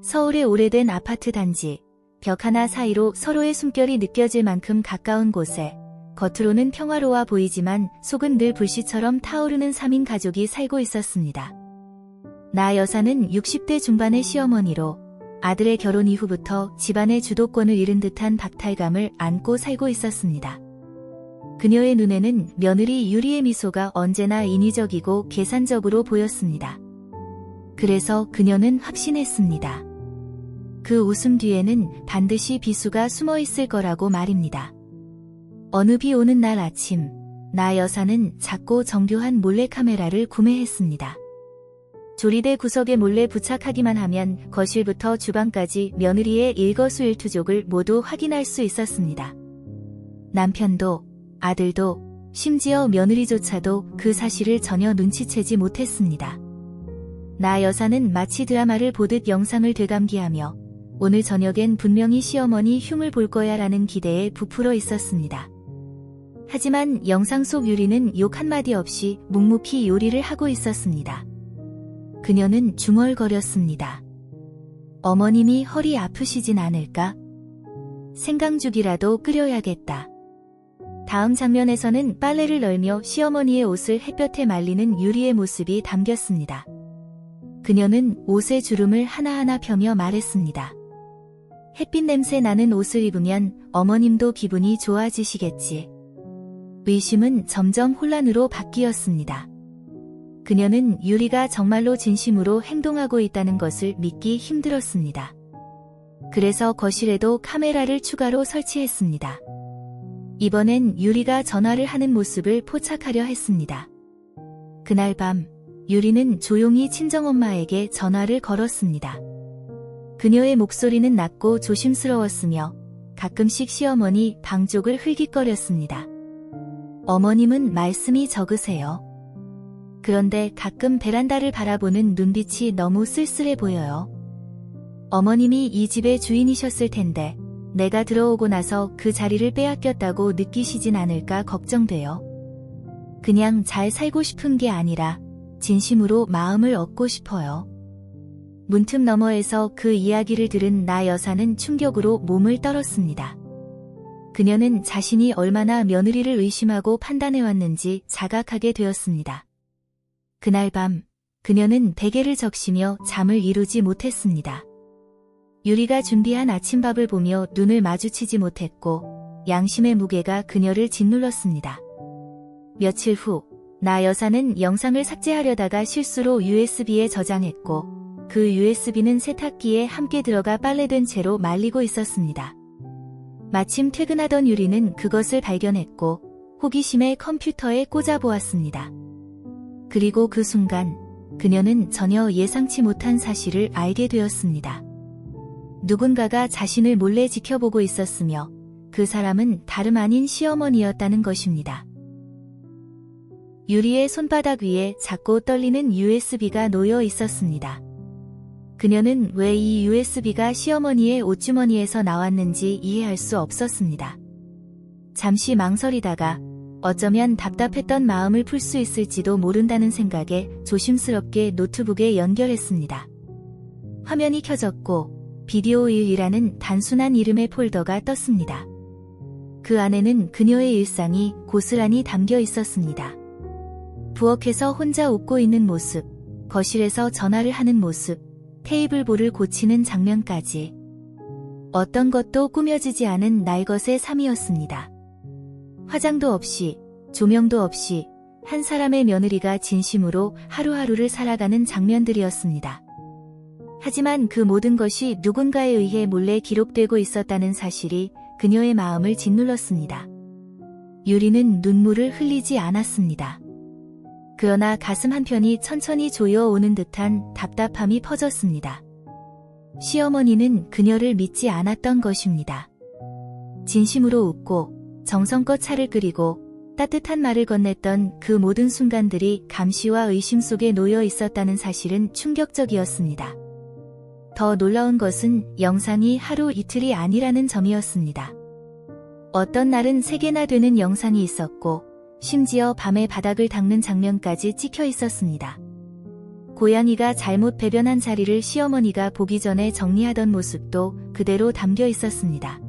서울의 오래된 아파트 단지, 벽 하나 사이로 서로의 숨결이 느껴질 만큼 가까운 곳에 겉으로는 평화로워 보이지만 속은 늘 불씨처럼 타오르는 3인 가족이 살고 있었습니다. 나 여사는 60대 중반의 시어머니로 아들의 결혼 이후부터 집안의 주도권을 잃은 듯한 박탈감을 안고 살고 있었습니다. 그녀의 눈에는 며느리 유리의 미소가 언제나 인위적이고 계산적으로 보였습니다. 그래서 그녀는 확신했습니다. 그 웃음 뒤에는 반드시 비수가 숨어 있을 거라고 말입니다. 어느 비 오는 날 아침, 나 여사는 작고 정교한 몰래카메라를 구매했습니다. 조리대 구석에 몰래 부착하기만 하면 거실부터 주방까지 며느리의 일거수일투족을 모두 확인할 수 있었습니다. 남편도, 아들도, 심지어 며느리조차도 그 사실을 전혀 눈치채지 못했습니다. 나 여사는 마치 드라마를 보듯 영상을 되감기하며 오늘 저녁엔 분명히 시어머니 흉을 볼 거야 라는 기대에 부풀어 있었습니다. 하지만 영상 속 유리는 욕 한마디 없이 묵묵히 요리를 하고 있었습니다. 그녀는 중얼거렸습니다. 어머님이 허리 아프시진 않을까? 생강죽이라도 끓여야겠다. 다음 장면에서는 빨래를 널며 시어머니의 옷을 햇볕에 말리는 유리의 모습이 담겼습니다. 그녀는 옷의 주름을 하나하나 펴며 말했습니다. 햇빛 냄새 나는 옷을 입으면 어머님도 기분이 좋아지시겠지. 의심은 점점 혼란으로 바뀌었습니다. 그녀는 유리가 정말로 진심으로 행동하고 있다는 것을 믿기 힘들었습니다. 그래서 거실에도 카메라를 추가로 설치했습니다. 이번엔 유리가 전화를 하는 모습을 포착하려 했습니다. 그날 밤, 유리는 조용히 친정엄마에게 전화를 걸었습니다. 그녀의 목소리는 낮고 조심스러웠으며 가끔씩 시어머니 방쪽을 흘깃거렸습니다. 어머님은 말씀이 적으세요. 그런데 가끔 베란다를 바라보는 눈빛이 너무 쓸쓸해 보여요. 어머님이 이 집의 주인이셨을 텐데 내가 들어오고 나서 그 자리를 빼앗겼다고 느끼시진 않을까 걱정돼요. 그냥 잘 살고 싶은 게 아니라 진심으로 마음을 얻고 싶어요. 문틈 너머에서 그 이야기를 들은 나 여사는 충격으로 몸을 떨었습니다. 그녀는 자신이 얼마나 며느리를 의심하고 판단해왔는지 자각하게 되었습니다. 그날 밤, 그녀는 베개를 적시며 잠을 이루지 못했습니다. 유리가 준비한 아침밥을 보며 눈을 마주치지 못했고 양심의 무게가 그녀를 짓눌렀습니다. 며칠 후, 나 여사는 영상을 삭제하려다가 실수로 USB에 저장했고 그 USB는 세탁기에 함께 들어가 빨래된 채로 말리고 있었습니다. 마침 퇴근하던 유리는 그것을 발견했고 호기심에 컴퓨터에 꽂아보았습니다. 그리고 그 순간 그녀는 전혀 예상치 못한 사실을 알게 되었습니다. 누군가가 자신을 몰래 지켜보고 있었으며 그 사람은 다름 아닌 시어머니였다는 것입니다. 유리의 손바닥 위에 작고 떨리는 USB가 놓여 있었습니다. 그녀는 왜 이 USB가 시어머니의 옷주머니에서 나왔는지 이해할 수 없었습니다. 잠시 망설이다가 어쩌면 답답했던 마음을 풀 수 있을지도 모른다는 생각에 조심스럽게 노트북에 연결했습니다. 화면이 켜졌고 비디오 1이라는 단순한 이름의 폴더가 떴습니다. 그 안에는 그녀의 일상이 고스란히 담겨 있었습니다. 부엌에서 혼자 웃고 있는 모습, 거실에서 전화를 하는 모습, 테이블볼을 고치는 장면까지 어떤 것도 꾸며지지 않은 날것의 삶이었습니다. 화장도 없이, 조명도 없이 한 사람의 며느리가 진심으로 하루하루를 살아가는 장면들이었습니다. 하지만 그 모든 것이 누군가에 의해 몰래 기록되고 있었다는 사실이 그녀의 마음을 짓눌렀습니다. 유리는 눈물을 흘리지 않았습니다. 그러나 가슴 한편이 천천히 조여오는 듯한 답답함이 퍼졌습니다. 시어머니는 그녀를 믿지 않았던 것입니다. 진심으로 웃고 정성껏 차를 끓이고 따뜻한 말을 건넸던 그 모든 순간들이 감시와 의심 속에 놓여 있었다는 사실은 충격적이었습니다. 더 놀라운 것은 영상이 하루 이틀이 아니라는 점이었습니다. 어떤 날은 3개나 되는 영상이 있었고 심지어 밤에 바닥을 닦는 장면까지 찍혀 있었습니다. 고양이가 잘못 배변한 자리를 시어머니가 보기 전에 정리하던 모습도 그대로 담겨 있었습니다.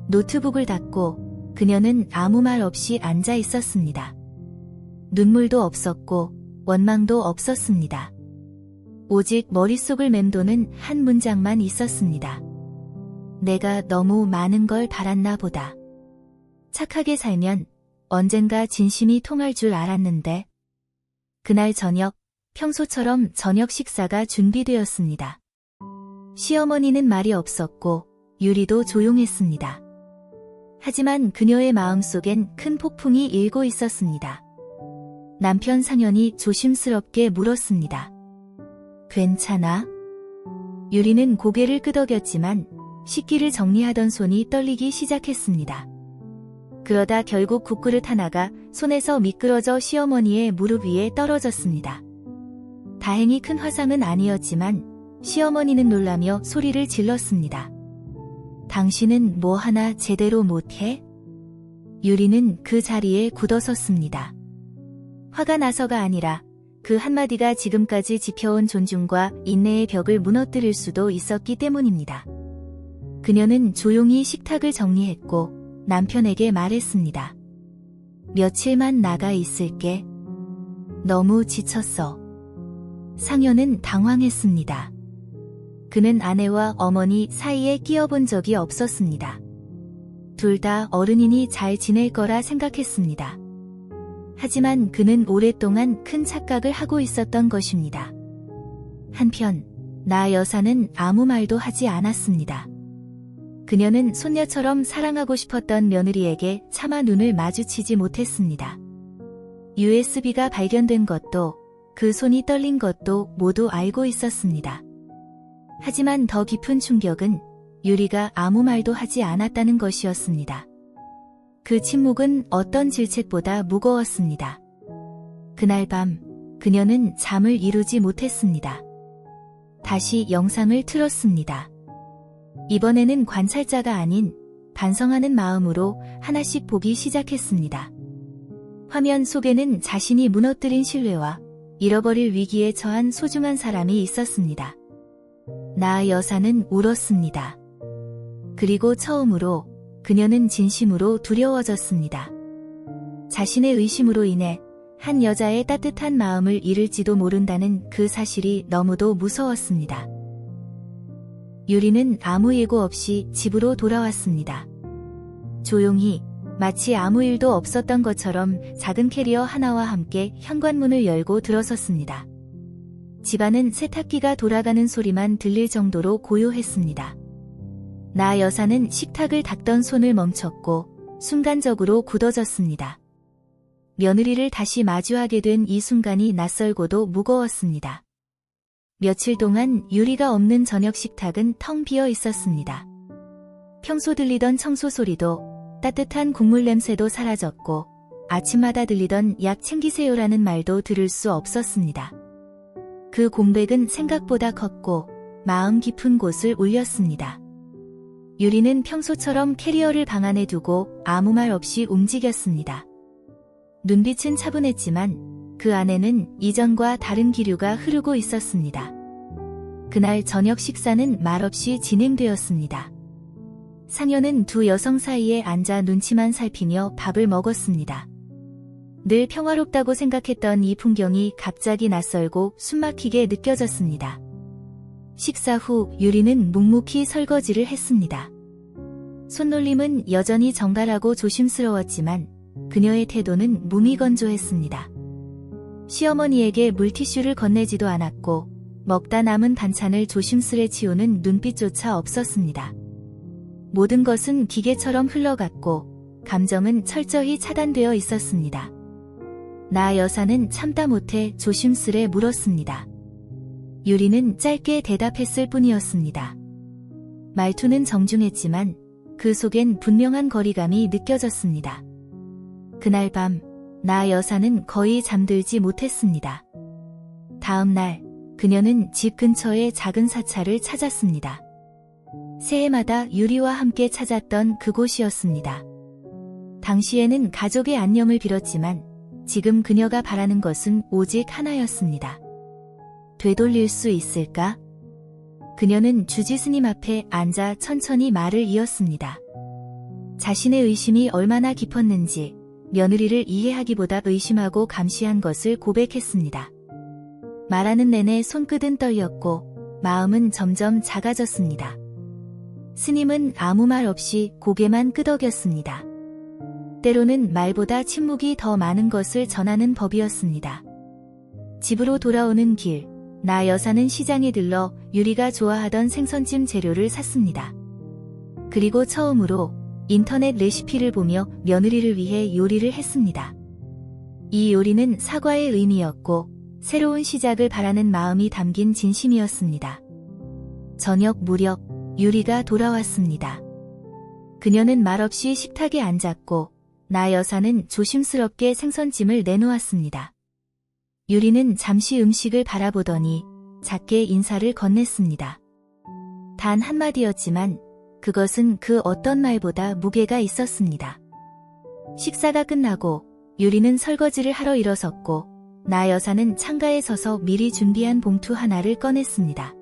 노트북을 닫고 그녀는 아무 말 없이 앉아 있었습니다. 눈물도 없었고 원망도 없었습니다. 오직 머릿속을 맴도는 한 문장만 있었습니다. 내가 너무 많은 걸 바랐나 보다. 착하게 살면 언젠가 진심이 통할 줄 알았는데. 그날 저녁, 평소처럼 저녁 식사가 준비되었습니다. 시어머니는 말이 없었고 유리도 조용했습니다. 하지만 그녀의 마음속엔 큰 폭풍이 일고 있었습니다. 남편 상현이 조심스럽게 물었습니다. 괜찮아? 유리는 고개를 끄덕였지만 식기를 정리하던 손이 떨리기 시작했습니다. 그러다 결국 국그릇 하나가 손에서 미끄러져 시어머니의 무릎 위에 떨어졌습니다. 다행히 큰 화상은 아니었지만 시어머니는 놀라며 소리를 질렀습니다. 당신은 뭐 하나 제대로 못해? 유리는 그 자리에 굳어섰습니다. 화가 나서가 아니라 그 한마디가 지금까지 지켜온 존중과 인내의 벽을 무너뜨릴 수도 있었기 때문입니다. 그녀는 조용히 식탁을 정리했고 남편에게 말했습니다. 며칠만 나가 있을게. 너무 지쳤어. 상현은 당황했습니다. 그는 아내와 어머니 사이에 끼어본 적이 없었습니다. 둘 다 어른이니 잘 지낼 거라 생각했습니다. 하지만 그는 오랫동안 큰 착각을 하고 있었던 것입니다. 한편 나 여사는 아무 말도 하지 않았습니다. 그녀는 손녀처럼 사랑하고 싶었던 며느리에게 차마 눈을 마주치지 못했습니다. USB가 발견된 것도 그 손이 떨린 것도 모두 알고 있었습니다. 하지만 더 깊은 충격은 유리가 아무 말도 하지 않았다는 것이었습니다. 그 침묵은 어떤 질책보다 무거웠습니다. 그날 밤 그녀는 잠을 이루지 못했습니다. 다시 영상을 틀었습니다. 이번에는 관찰자가 아닌 반성하는 마음으로 하나씩 보기 시작했습니다. 화면 속에는 자신이 무너뜨린 신뢰와 잃어버릴 위기에 처한 소중한 사람이 있었습니다. 나 여사는 울었습니다. 그리고 처음으로 그녀는 진심으로 두려워졌습니다. 자신의 의심으로 인해 한 여자의 따뜻한 마음을 잃을지도 모른다는 그 사실이 너무도 무서웠습니다. 유리는 아무 예고 없이 집으로 돌아왔습니다. 조용히 마치 아무 일도 없었던 것처럼 작은 캐리어 하나와 함께 현관문을 열고 들어섰습니다. 집안은 세탁기가 돌아가는 소리만 들릴 정도로 고요했습니다. 나 여사는 식탁을 닦던 손을 멈췄고 순간적으로 굳어졌습니다. 며느리를 다시 마주하게 된 이 순간이 낯설고도 무거웠습니다. 며칠 동안 유리가 없는 저녁 식탁은 텅 비어 있었습니다. 평소 들리던 청소 소리도 따뜻한 국물 냄새도 사라졌고 아침마다 들리던 약 챙기세요라는 말도 들을 수 없었습니다. 그 공백은 생각보다 컸고 마음 깊은 곳을 울렸습니다. 유리는 평소처럼 캐리어를 방 안에 두고 아무 말 없이 움직였습니다. 눈빛은 차분했지만 그 안에는 이전과 다른 기류가 흐르고 있었습니다. 그날 저녁 식사는 말없이 진행되었습니다. 상현은 두 여성 사이에 앉아 눈치만 살피며 밥을 먹었습니다. 늘 평화롭다고 생각했던 이 풍경이 갑자기 낯설고 숨막히게 느껴졌습니다. 식사 후 유리는 묵묵히 설거지를 했습니다. 손놀림은 여전히 정갈하고 조심스러웠지만 그녀의 태도는 무미건조했습니다. 시어머니에게 물티슈를 건네지도 않았고 먹다 남은 반찬을 조심스레 치우는 눈빛조차 없었습니다. 모든 것은 기계처럼 흘러갔고 감정은 철저히 차단되어 있었습니다. 나 여사는 참다 못해 조심스레 물었습니다. 유리는 짧게 대답했을 뿐이었습니다. 말투는 정중했지만 그 속엔 분명한 거리감이 느껴졌습니다. 그날 밤, 나 여사는 거의 잠들지 못했습니다. 다음 날, 그녀는 집 근처의 작은 사찰을 찾았습니다. 새해마다 유리와 함께 찾았던 그곳이었습니다. 당시에는 가족의 안녕을 빌었지만 지금 그녀가 바라는 것은 오직 하나였습니다. 되돌릴 수 있을까? 그녀는 주지 스님 앞에 앉아 천천히 말을 이었습니다. 자신의 의심이 얼마나 깊었는지 며느리를 이해하기보다 의심하고 감시한 것을 고백했습니다. 말하는 내내 손끝은 떨렸고 마음은 점점 작아졌습니다. 스님은 아무 말 없이 고개만 끄덕였습니다. 때로는 말보다 침묵이 더 많은 것을 전하는 법이었습니다. 집으로 돌아오는 길, 나 여사는 시장에 들러 유리가 좋아하던 생선찜 재료를 샀습니다. 그리고 처음으로 인터넷 레시피를 보며 며느리를 위해 요리를 했습니다. 이 요리는 사과의 의미였고 새로운 시작을 바라는 마음이 담긴 진심이었습니다. 저녁 무렵 유리가 돌아왔습니다. 그녀는 말없이 식탁에 앉았고 나 여사는 조심스럽게 생선찜을 내놓았습니다. 유리는 잠시 음식을 바라보더니 작게 인사를 건넸습니다. 단 한마디였지만 그것은 그 어떤 말보다 무게가 있었습니다. 식사가 끝나고 유리는 설거지를 하러 일어섰고 나 여사는 창가에 서서 미리 준비한 봉투 하나를 꺼냈습니다.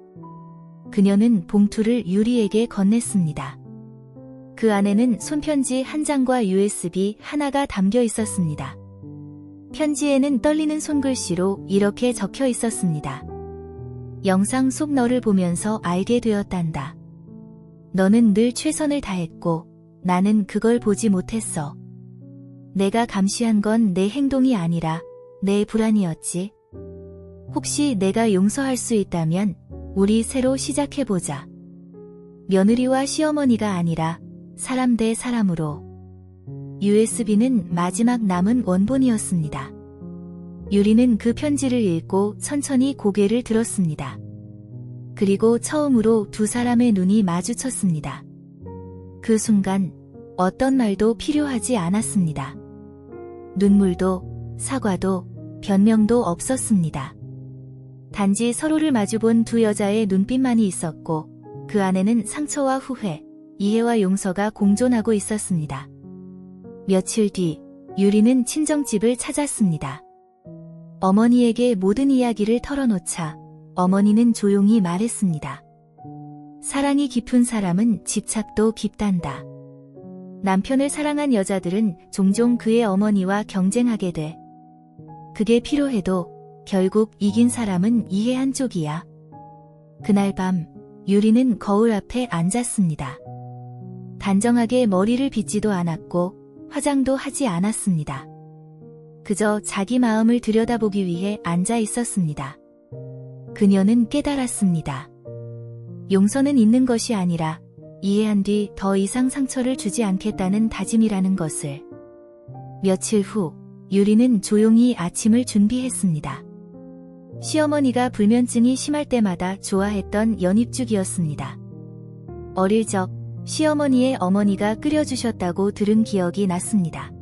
그녀는 봉투를 유리에게 건넸습니다. 그 안에는 손편지 한 장과 USB 하나가 담겨 있었습니다. 편지에는 떨리는 손글씨로 이렇게 적혀 있었습니다. 영상 속 너를 보면서 알게 되었단다. 너는 늘 최선을 다했고 나는 그걸 보지 못했어. 내가 감시한 건 내 행동이 아니라 내 불안이었지. 혹시 내가 용서할 수 있다면 우리 새로 시작해보자. 며느리와 시어머니가 아니라 사람 대 사람으로. USB는 마지막 남은 원본이었습니다. 유리는 그 편지를 읽고 천천히 고개를 들었습니다. 그리고 처음으로 두 사람의 눈이 마주쳤습니다. 그 순간 어떤 말도 필요하지 않았습니다. 눈물도 사과도 변명도 없었습니다. 단지 서로를 마주본 두 여자의 눈빛만이 있었고 그 안에는 상처와 후회, 이해와 용서가 공존하고 있었습니다. 며칠 뒤 유리는 친정집을 찾았습니다. 어머니에게 모든 이야기를 털어놓자 어머니는 조용히 말했습니다. 사랑이 깊은 사람은 집착도 깊단다. 남편을 사랑한 여자들은 종종 그의 어머니와 경쟁하게 돼. 그게 필요해도 결국 이긴 사람은 이해한 쪽이야. 그날 밤 유리는 거울 앞에 앉았습니다. 단정하게 머리를 빗지도 않았고 화장도 하지 않았습니다. 그저 자기 마음을 들여다보기 위해 앉아 있었습니다. 그녀는 깨달았습니다. 용서는 있는 것이 아니라 이해한 뒤 더 이상 상처를 주지 않겠다는 다짐이라는 것을. 며칠 후 유리는 조용히 아침을 준비했습니다. 시어머니가 불면증이 심할 때마다 좋아했던 연잎죽이었습니다. 어릴 적 시어머니의 어머니가 끓여주셨다고 들은 기억이 났습니다.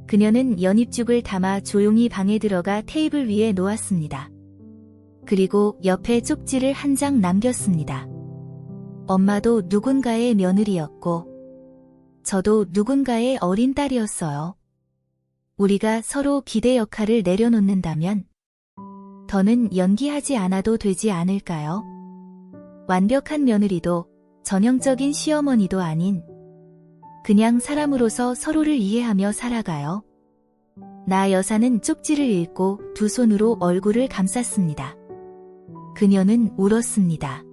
그녀는 연잎죽을 담아 조용히 방에 들어가 테이블 위에 놓았습니다. 그리고 옆에 쪽지를 한 장 남겼습니다. 엄마도 누군가의 며느리였고 저도 누군가의 어린 딸이었어요. 우리가 서로 기대 역할을 내려놓는다면 더는 연기하지 않아도 되지 않을까요? 완벽한 며느리도 전형적인 시어머니도 아닌 그냥 사람으로서 서로를 이해하며 살아가요. 나 여사는 쪽지를 읽고 두 손으로 얼굴을 감쌌습니다. 그녀는 울었습니다.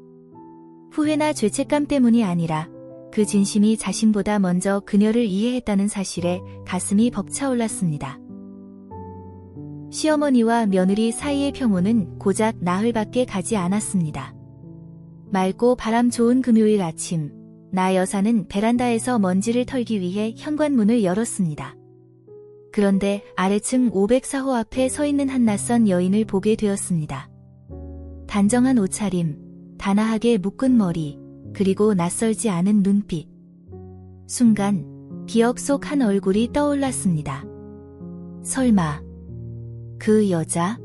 후회나 죄책감 때문이 아니라 그 진심이 자신보다 먼저 그녀를 이해했다는 사실에 가슴이 벅차올랐습니다. 시어머니와 며느리 사이의 평온은 고작 나흘밖에 가지 않았습니다. 맑고 바람 좋은 금요일 아침, 나 여사는 베란다에서 먼지를 털기 위해 현관문을 열었습니다. 그런데 아래층 504호 앞에 서 있는 한 낯선 여인을 보게 되었습니다. 단정한 옷차림, 단아하게 묶은 머리, 그리고 낯설지 않은 눈빛. 순간 기억 속 한 얼굴이 떠올랐습니다. 설마 그 여자?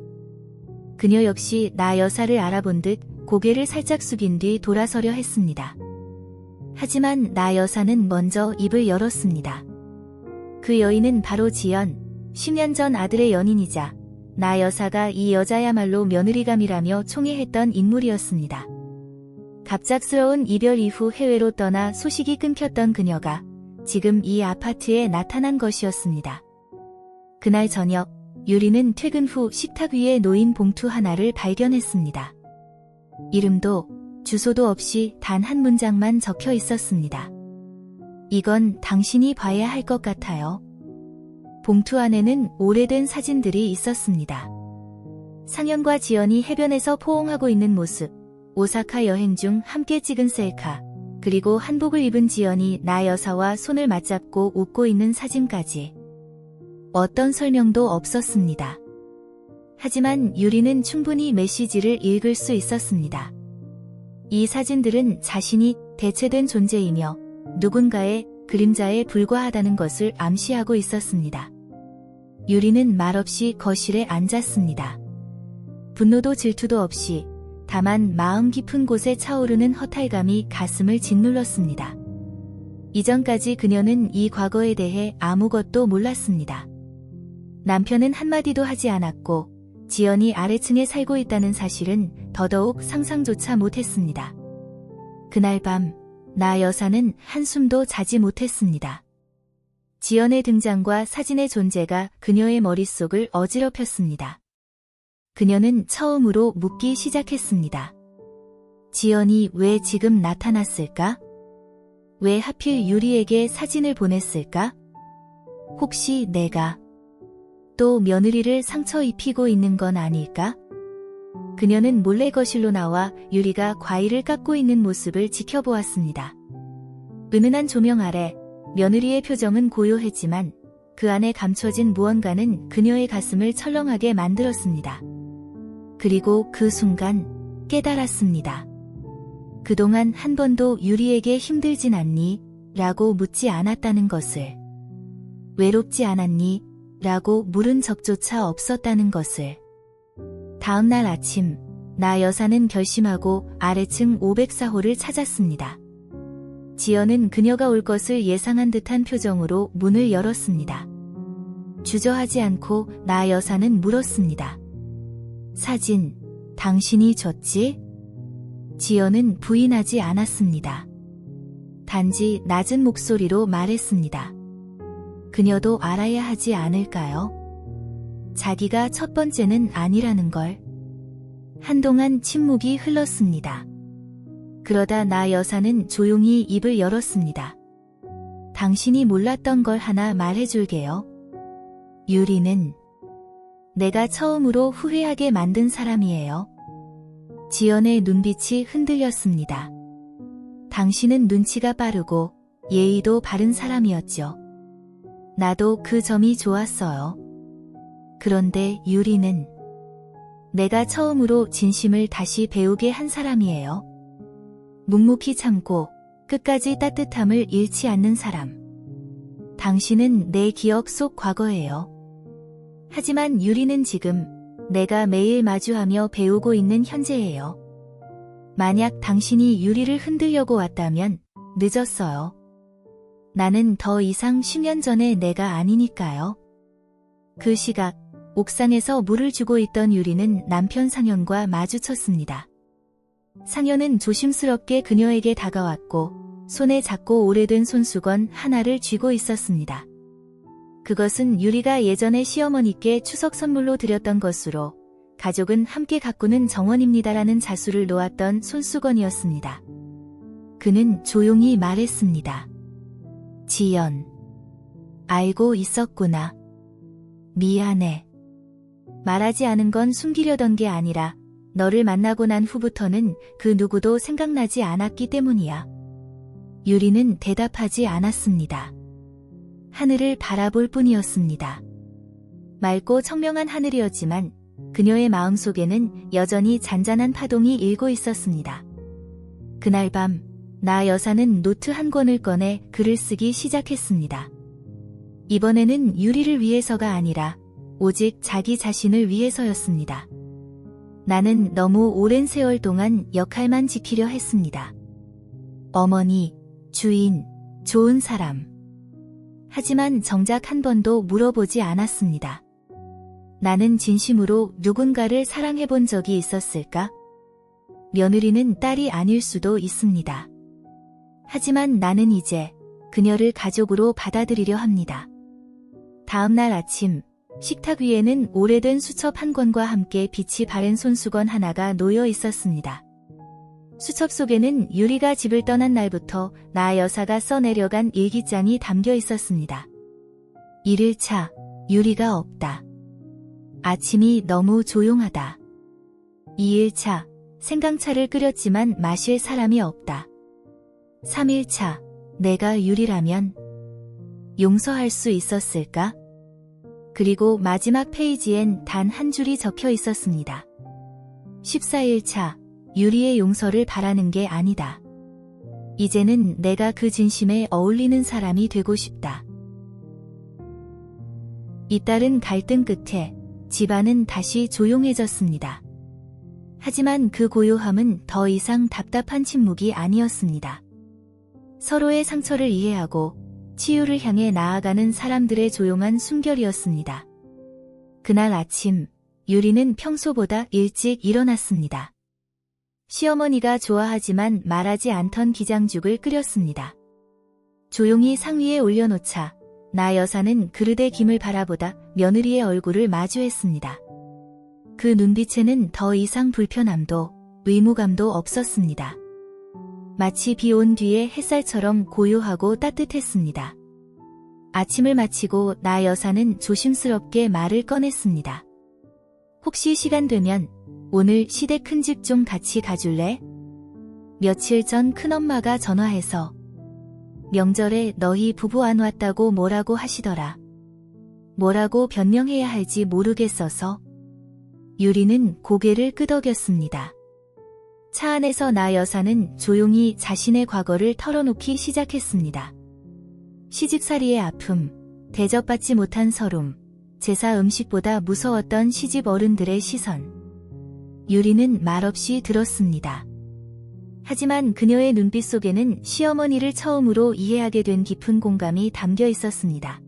그녀 역시 나 여사를 알아본 듯 고개를 살짝 숙인 뒤 돌아서려 했습니다. 하지만 나 여사는 먼저 입을 열었습니다. 그 여인은 바로 지연, 10년 전 아들의 연인이자 나 여사가 이 여자야말로 며느리감이라며 총애했던 인물이었습니다. 갑작스러운 이별 이후 해외로 떠나 소식이 끊겼던 그녀가 지금 이 아파트에 나타난 것이었습니다. 그날 저녁, 유리는 퇴근 후 식탁 위에 놓인 봉투 하나를 발견했습니다. 이름도 주소도 없이 단 한 문장만 적혀 있었습니다. 이건 당신이 봐야 할 것 같아요. 봉투 안에는 오래된 사진들이 있었습니다. 상현과 지연이 해변에서 포옹하고 있는 모습, 오사카 여행 중 함께 찍은 셀카, 그리고 한복을 입은 지연이 나 여사와 손을 맞잡고 웃고 있는 사진까지. 어떤 설명도 없었습니다. 하지만 유리는 충분히 메시지를 읽을 수 있었습니다. 이 사진들은 자신이 대체된 존재이며 누군가의 그림자에 불과하다는 것을 암시하고 있었습니다. 유리는 말없이 거실에 앉았습니다. 분노도 질투도 없이 다만 마음 깊은 곳에 차오르는 허탈감이 가슴을 짓눌렀습니다. 이전까지 그녀는 이 과거에 대해 아무것도 몰랐습니다. 남편은 한마디도 하지 않았고 지연이 아래층에 살고 있다는 사실은 더더욱 상상조차 못했습니다. 그날 밤, 나 여사는 한숨도 자지 못했습니다. 지연의 등장과 사진의 존재가 그녀의 머릿속을 어지럽혔습니다. 그녀는 처음으로 묻기 시작했습니다. 지연이 왜 지금 나타났을까? 왜 하필 유리에게 사진을 보냈을까? 혹시 내가 또 며느리를 상처 입히고 있는 건 아닐까? 그녀는 몰래 거실로 나와 유리가 과일을 깎고 있는 모습을 지켜보았습니다. 은은한 조명 아래 며느리의 표정은 고요했지만 그 안에 감춰진 무언가는 그녀의 가슴을 철렁하게 만들었습니다. 그리고 그 순간 깨달았습니다. 그동안 한 번도 유리에게 힘들진 않니? 라고 묻지 않았다는 것을. 외롭지 않았니? 라고 물은 적조차 없었다는 것을. 다음 날 아침, 나 여사는 결심하고 아래층 504호를 찾았습니다. 지연은 그녀가 올 것을 예상한 듯한 표정으로 문을 열었습니다. 주저하지 않고 나 여사는 물었습니다. 사진, 당신이 줬지? 지연은 부인하지 않았습니다. 단지 낮은 목소리로 말했습니다. 그녀도 알아야 하지 않을까요? 자기가 첫 번째는 아니라는 걸. 한동안 침묵이 흘렀습니다. 그러다 나 여사는 조용히 입을 열었습니다. 당신이 몰랐던 걸 하나 말해줄게요. 유리는 내가 처음으로 후회하게 만든 사람이에요. 지연의 눈빛이 흔들렸습니다. 당신은 눈치가 빠르고 예의도 바른 사람이었죠. 나도 그 점이 좋았어요. 그런데 유리는 내가 처음으로 진심을 다시 배우게 한 사람이에요. 묵묵히 참고 끝까지 따뜻함을 잃지 않는 사람. 당신은 내 기억 속 과거예요. 하지만 유리는 지금 내가 매일 마주하며 배우고 있는 현재예요. 만약 당신이 유리를 흔들려고 왔다면 늦었어요. 나는 더 이상 10년 전의 내가 아니니까요. 그 시각, 옥상에서 물을 주고 있던 유리는 남편 상현과 마주쳤습니다. 상현은 조심스럽게 그녀에게 다가왔고 손에 작고 오래된 손수건 하나를 쥐고 있었습니다. 그것은 유리가 예전에 시어머니께 추석 선물로 드렸던 것으로 가족은 함께 가꾸는 정원입니다라는 자수를 놓았던 손수건이었습니다. 그는 조용히 말했습니다. 지연, 알고 있었구나. 미안해. 말하지 않은 건 숨기려던 게 아니라 너를 만나고 난 후부터는 그 누구도 생각나지 않았기 때문이야. 유리는 대답하지 않았습니다. 하늘을 바라볼 뿐이었습니다. 맑고 청명한 하늘이었지만 그녀의 마음속에는 여전히 잔잔한 파동이 일고 있었습니다. 그날 밤, 나 여사는 노트 한 권을 꺼내 글을 쓰기 시작했습니다. 이번에는 유리를 위해서가 아니라 오직 자기 자신을 위해서였습니다. 나는 너무 오랜 세월 동안 역할만 지키려 했습니다. 어머니, 주인, 좋은 사람. 하지만 정작 한 번도 물어보지 않았습니다. 나는 진심으로 누군가를 사랑해본 적이 있었을까? 며느리는 딸이 아닐 수도 있습니다. 하지만 나는 이제 그녀를 가족으로 받아들이려 합니다. 다음 날 아침, 식탁 위에는 오래된 수첩 한 권과 함께 빛이 바랜 손수건 하나가 놓여 있었습니다. 수첩 속에는 유리가 집을 떠난 날부터 나 여사가 써내려간 일기장이 담겨 있었습니다. 1일차, 유리가 없다. 아침이 너무 조용하다. 2일차, 생강차를 끓였지만 마실 사람이 없다. 3일차, 내가 유리라면 용서할 수 있었을까? 그리고 마지막 페이지엔 단 한 줄이 적혀 있었습니다. 14일차, 유리의 용서를 바라는 게 아니다. 이제는 내가 그 진심에 어울리는 사람이 되고 싶다. 잇따른 갈등 끝에 집안은 다시 조용해졌습니다. 하지만 그 고요함은 더 이상 답답한 침묵이 아니었습니다. 서로의 상처를 이해하고 치유를 향해 나아가는 사람들의 조용한 숨결이었습니다. 그날 아침, 유리는 평소보다 일찍 일어났습니다. 시어머니가 좋아하지만 말하지 않던 기장죽을 끓였습니다. 조용히 상위에 올려놓자 나 여사는 그릇의 김을 바라보다 며느리의 얼굴을 마주했습니다. 그 눈빛에는 더 이상 불편함도 의무감도 없었습니다. 마치 비 온 뒤의 햇살처럼 고요하고 따뜻했습니다. 아침을 마치고 나 여사는 조심스럽게 말을 꺼냈습니다. 혹시 시간 되면 오늘 시댁 큰집 좀 같이 가줄래? 며칠 전 큰엄마가 전화해서 명절에 너희 부부 안 왔다고 뭐라고 하시더라. 뭐라고 변명해야 할지 모르겠어서. 유리는 고개를 끄덕였습니다. 차 안에서 나 여사는 조용히 자신의 과거를 털어놓기 시작했습니다. 시집살이의 아픔, 대접받지 못한 서름, 제사 음식보다 무서웠던 시집 어른들의 시선. 유리는 말없이 들었습니다. 하지만 그녀의 눈빛 속에는 시어머니를 처음으로 이해하게 된 깊은 공감이 담겨 있었습니다.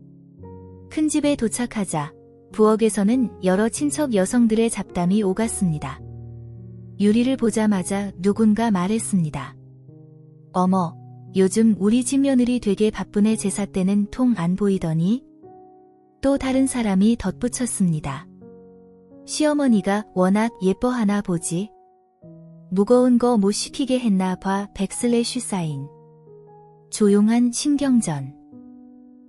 큰 집에 도착하자 부엌에서는 여러 친척 여성들의 잡담이 오갔습니다. 유리를 보자마자 누군가 말했습니다. 어머, 요즘 우리 집 며느리 되게 바쁘네. 제사 때는 통 안 보이더니? 또 다른 사람이 덧붙였습니다. 시어머니가 워낙 예뻐하나 보지. 무거운 거 못 시키게 했나 봐. 백슬래쉬 사인. 조용한 신경전.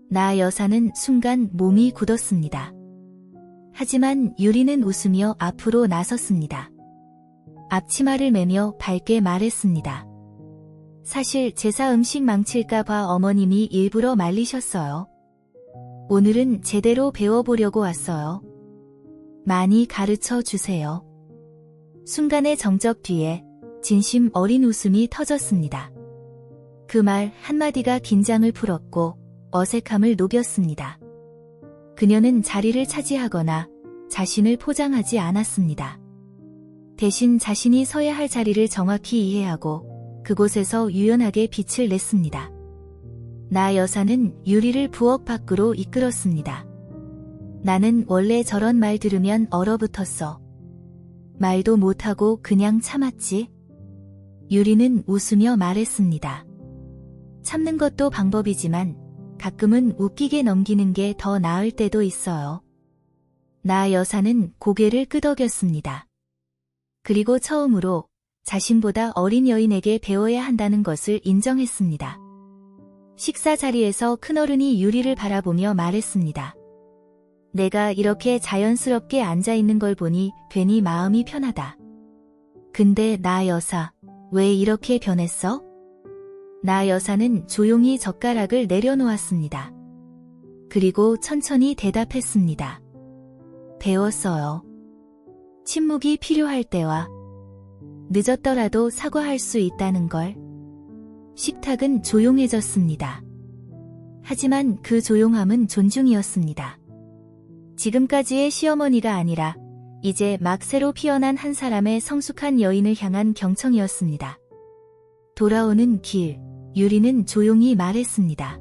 나 여사는 순간 몸이 굳었습니다. 하지만 유리는 웃으며 앞으로 나섰습니다. 앞치마를 매며 밝게 말했습니다. 사실 제사 음식 망칠까봐 어머님이 일부러 말리셨어요. 오늘은 제대로 배워보려고 왔어요. 많이 가르쳐 주세요. 순간의 정적 뒤에 진심 어린 웃음이 터졌습니다. 그 말 한마디가 긴장을 풀었고 어색함을 녹였습니다. 그녀는 자리를 차지하거나 자신을 포장하지 않았습니다. 대신 자신이 서야 할 자리를 정확히 이해하고 그곳에서 유연하게 빛을 냈습니다. 나 여사는 유리를 부엌 밖으로 이끌었습니다. 나는 원래 저런 말 들으면 얼어붙었어. 말도 못하고 그냥 참았지. 유리는 웃으며 말했습니다. 참는 것도 방법이지만 가끔은 웃기게 넘기는 게 더 나을 때도 있어요. 나 여사는 고개를 끄덕였습니다. 그리고 처음으로 자신보다 어린 여인에게 배워야 한다는 것을 인정했습니다. 식사 자리에서 큰어른이 유리를 바라보며 말했습니다. 내가 이렇게 자연스럽게 앉아있는 걸 보니 괜히 마음이 편하다. 근데 나 여사, 왜 이렇게 변했어? 나 여사는 조용히 젓가락을 내려놓았습니다. 그리고 천천히 대답했습니다. 배웠어요. 침묵이 필요할 때와 늦었더라도 사과할 수 있다는 걸. 식탁은 조용해졌습니다. 하지만 그 조용함은 존중이었습니다. 지금까지의 시어머니가 아니라 이제 막 새로 피어난 한 사람의 성숙한 여인을 향한 경청이었습니다. 돌아오는 길, 유리는 조용히 말했습니다.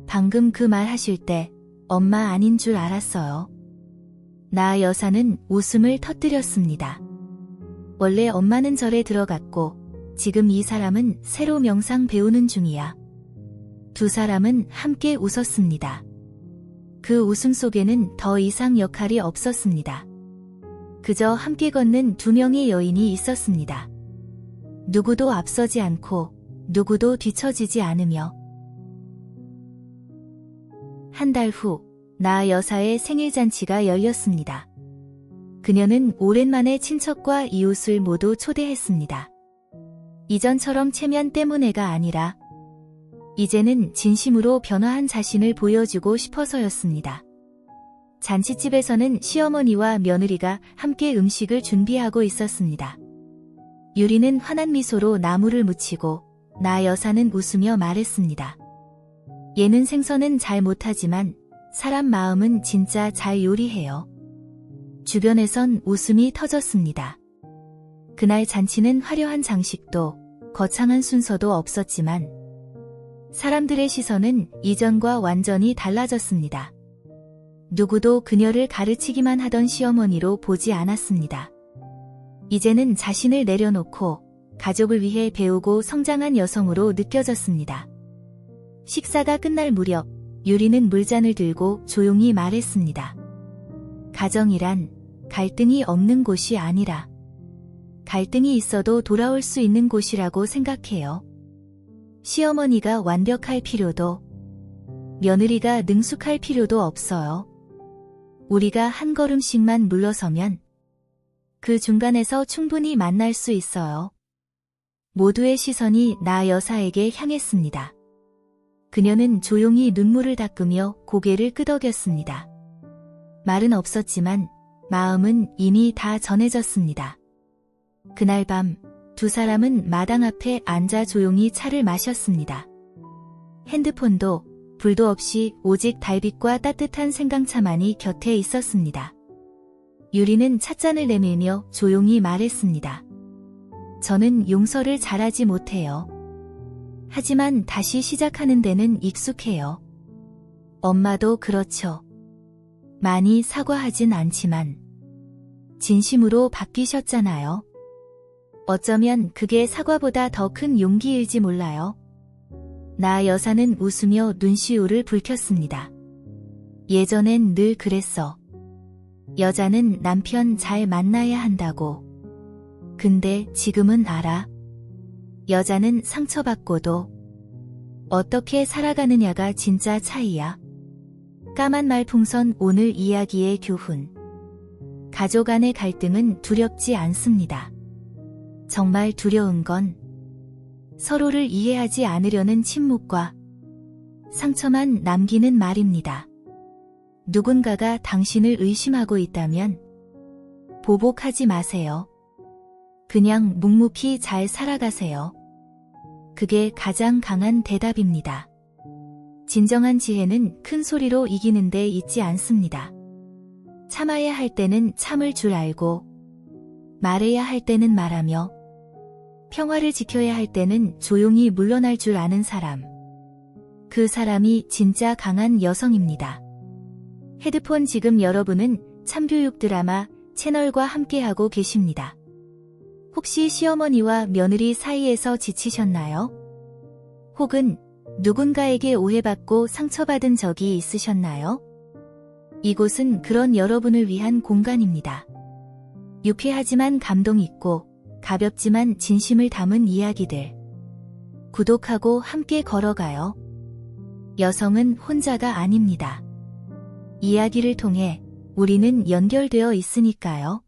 방금 그 말 하실 때 엄마 아닌 줄 알았어요. 나 여사는 웃음을 터뜨렸습니다. 원래 엄마는 절에 들어갔고 지금 이 사람은 새로 명상 배우는 중이야. 두 사람은 함께 웃었습니다. 그 웃음 속에는 더 이상 역할이 없었습니다. 그저 함께 걷는 두 명의 여인이 있었습니다. 누구도 앞서지 않고 누구도 뒤처지지 않으며. 한 달 후, 나 여사의 생일잔치가 열렸습니다. 그녀는 오랜만에 친척과 이웃을 모두 초대했습니다. 이전처럼 체면 때문에가 아니라 이제는 진심으로 변화한 자신을 보여주고 싶어서였습니다. 잔치집에서는 시어머니와 며느리가 함께 음식을 준비하고 있었습니다. 유리는 환한 미소로 나물을 무치고 나 여사는 웃으며 말했습니다. 얘는 생선은 잘 못하지만 사람 마음은 진짜 잘 요리해요. 주변에선 웃음이 터졌습니다. 그날 잔치는 화려한 장식도 거창한 순서도 없었지만 사람들의 시선은 이전과 완전히 달라졌습니다. 누구도 그녀를 가르치기만 하던 시어머니로 보지 않았습니다. 이제는 자신을 내려놓고 가족을 위해 배우고 성장한 여성으로 느껴졌습니다. 식사가 끝날 무렵 유리는 물잔을 들고 조용히 말했습니다. 가정이란 갈등이 없는 곳이 아니라 갈등이 있어도 돌아올 수 있는 곳이라고 생각해요. 시어머니가 완벽할 필요도 며느리가 능숙할 필요도 없어요. 우리가 한 걸음씩만 물러서면 그 중간에서 충분히 만날 수 있어요. 모두의 시선이 나 여사에게 향했습니다. 그녀는 조용히 눈물을 닦으며 고개를 끄덕였습니다. 말은 없었지만 마음은 이미 다 전해졌습니다. 그날 밤 두 사람은 마당 앞에 앉아 조용히 차를 마셨습니다. 핸드폰도 불도 없이 오직 달빛과 따뜻한 생강차만이 곁에 있었습니다. 유리는 찻잔을 내밀며 조용히 말했습니다. 저는 용서를 잘하지 못해요. 하지만 다시 시작하는 데는 익숙해요. 엄마도 그렇죠. 많이 사과하진 않지만 진심으로 바뀌셨잖아요. 어쩌면 그게 사과보다 더 큰 용기일지 몰라요. 나 여사는 웃으며 눈시울을 붉혔습니다. 예전엔 늘 그랬어. 여자는 남편 잘 만나야 한다고. 근데 지금은 알아. 여자는 상처받고도 어떻게 살아가느냐가 진짜 차이야. 까만 말풍선 오늘 이야기의 교훈. 가족 안의 갈등은 두렵지 않습니다. 정말 두려운 건 서로를 이해하지 않으려는 침묵과 상처만 남기는 말입니다. 누군가가 당신을 의심하고 있다면 보복하지 마세요. 그냥 묵묵히 잘 살아가세요. 그게 가장 강한 대답입니다. 진정한 지혜는 큰 소리로 이기는 데 있지 않습니다. 참아야 할 때는 참을 줄 알고 말해야 할 때는 말하며 평화를 지켜야 할 때는 조용히 물러날 줄 아는 사람. 그 사람이 진짜 강한 여성입니다. 헤드폰 지금 여러분은 참교육 드라마 채널과 함께하고 계십니다. 혹시 시어머니와 며느리 사이에서 지치셨나요? 혹은 누군가에게 오해받고 상처받은 적이 있으셨나요? 이곳은 그런 여러분을 위한 공간입니다. 유쾌하지만 감동 있고 가볍지만 진심을 담은 이야기들. 구독하고 함께 걸어가요. 여성은 혼자가 아닙니다. 이야기를 통해 우리는 연결되어 있으니까요.